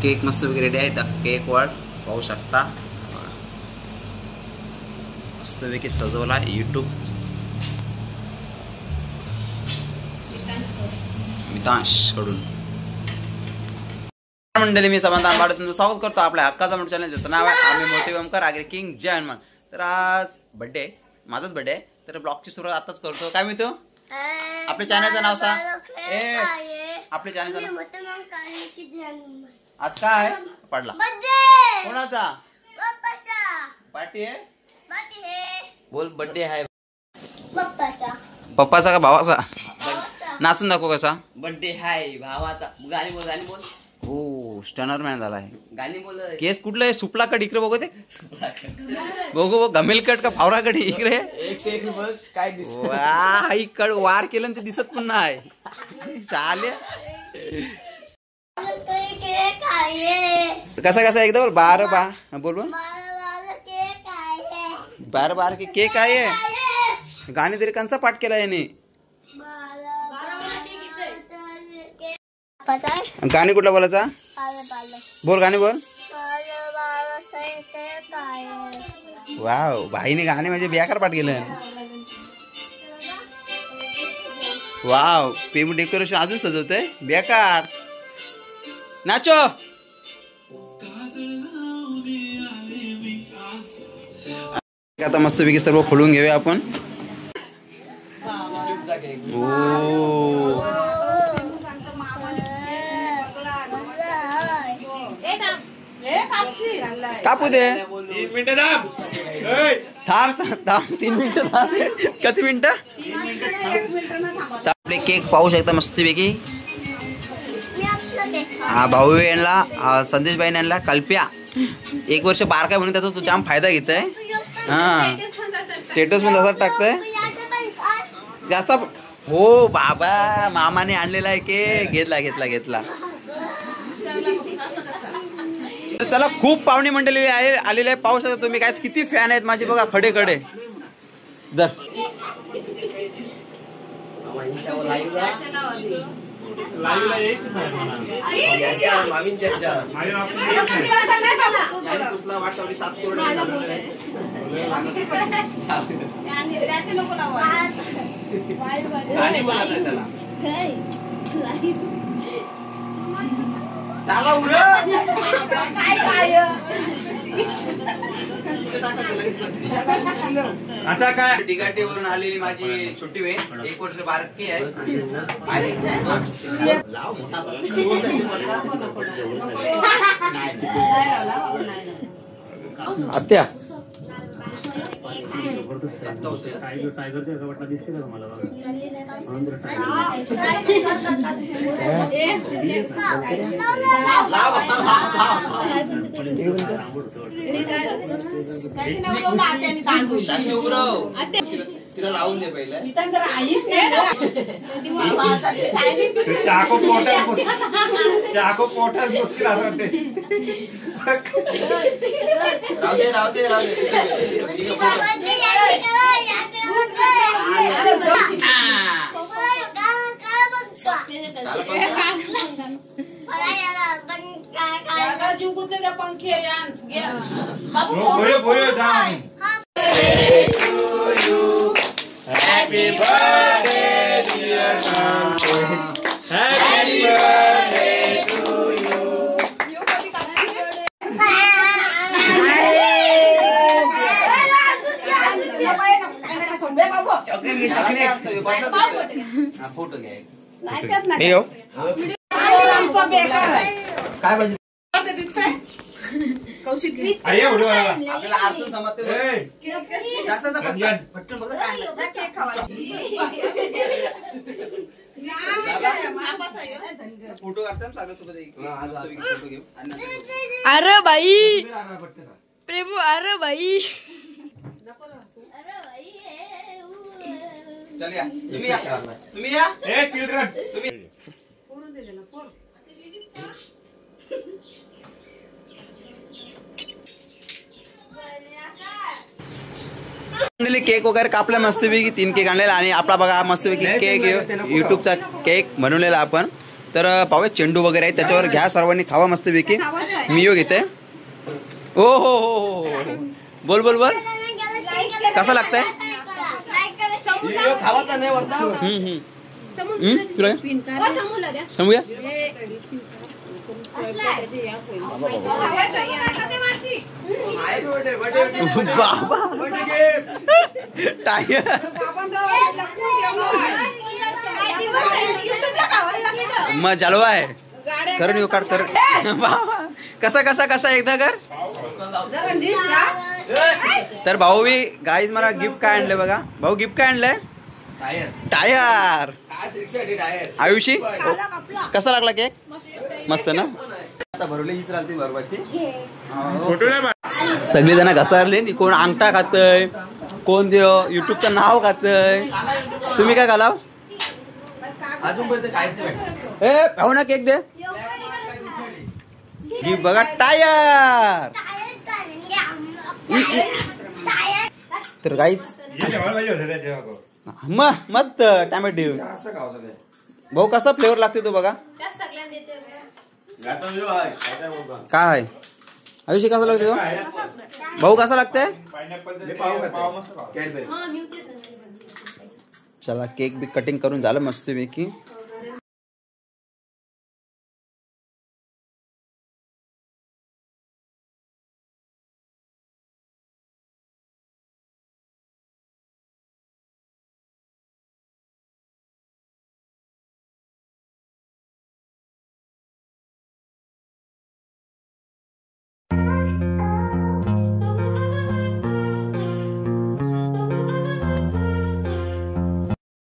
Cake मस्त वगैरे ready आहे. केक वर पाहू शकता मस्तपैकी सजवला यूट्यूब मितांश कडून. मंडळी मी समाधान आंबाडे तुमचं स्वागत करतो आपल्या हक्काचा मोठा चॅनल ज्याचं नाव आहे आम्ही मोटिव्हम आगरी किंग जय हनुमान. तर आज बर्थडे माझाच बर्थडे आहे तर ब्लॉगची सुरुवात आताच करतो. काय मिळतो आपल्या चॅनलचं नाव सांग. आपल्या चॅनलचं नाव आज काय पडला कोणाचा पार्टी आहे बोल. बर्थडे आहे पप्पाचा का भावाचा. नाचून दाखव कसा. बर्थडे हाय भावाचा. गाणी बोल गाणी बोल. हो स्टनर मॅन झाला आहे. गाणी बोल. केस कुठलं आहे सुपला कट इकडे बघू ते बघू गमेल कट का फावरा कट इकडे काय इकड वार केलं ते दिसत पण नाही चाले. कसा कसा एकदम बार बा बोल बार बार के केक आहे. गाणी तरी कंचा पाठ केला याने. गाणी कुठला बोलायचा बोल गाणी बोल. वाव भाईने गाणे म्हणजे बेकार पाठ केलं. वाव पेमू डेकोरेशन अजून सजवतंय बेकार. नाचो आता मस्तपैकी सर्व खोलून घेऊया आपण. कापू दे 3 मिनिटं थांब 3 मिनिटं थांब. किती मिनिटं आपले केक पाहू शकता मस्तपैकी. हा भाऊ यांना संदेशबाई यांना कल्प्या 1 वर्ष बारकाय म्हणून त्याचा तू जाम फायदा घेतोय. हा स्टेटस पण तसाच टाकतोय त्याचा. हो बाबा मामाने आणलेला आहे केक. घेतला घेतला घेतला. चला खूप पाहुणे मंडळी आलेले आहे पाहू शकता तुम्ही. काय किती फॅन आहेत माझे बघा खडे खडे. जर आता काय डिगाटीवरून आलेली माझी छोटी बहीण 1 वर्ष बारकी आहे. आत्या तिला लावून दे पहिले. चाको पोटात मुश्किल असते. राहू दे राहू दे राहू दे. पंखे Happy birthday dear Namco. Happy birthday to you. Photo घ्या. काय पाहिजे आपल्याला आरसून समजते जास्त पटकन बघा फोटो काढता सागर सोबत फोटो घेऊ. अरे भाई प्रेमू. अरे भाई चल या तुम्ही या तुम्ही या. चिल्ड्रन तुम्ही केक वगैरे कापला मस्तपैकी. 3 केक आणलेला आणि आपला बघा मस्तपैकी केक युट्यूबचा केक बनवलेला आपण. तर पाहूया चेंडू वगैरे आहे त्याच्यावर घ्या सर्वांनी खावा मस्तपैकी. मी यो घेते. ओ हो हो हो हो बोल बोल बोल कसा लागतंय. खावाचा नाही वरता. तुला सांगूया बाबा टायर मग जलवा आहे करून येऊ काढ कर. कसा कसा कसा एकदा कर. तर भाऊ बी गाईज मला गिफ्ट काय आणलंय बघा. भाऊ गिफ्ट काय आणलंय. टायर. आयुषी कसा लागला केक. मस्त ना. आता भरवली हीच राहते बरोबरची. फोटो नाही सगळी जण घसारले. कोण अंगठा खातय कोण युट्यूबचं नाव खातय. तुम्ही काय घालाव. अजूनपर्यंत काहीच नाही भेटत. ए भाऊ ना केक दे. ही बघा टायर. तर काहीच मस्त टॅमॅटो. असं खावचं नाही. भाऊ कसा फ्लेवर लागते तो बघा. काय आयुषी कसा लागते तो. भाऊ कसा लागतंय. चला केक बी कटिंग करून झालं मस्तपैकी.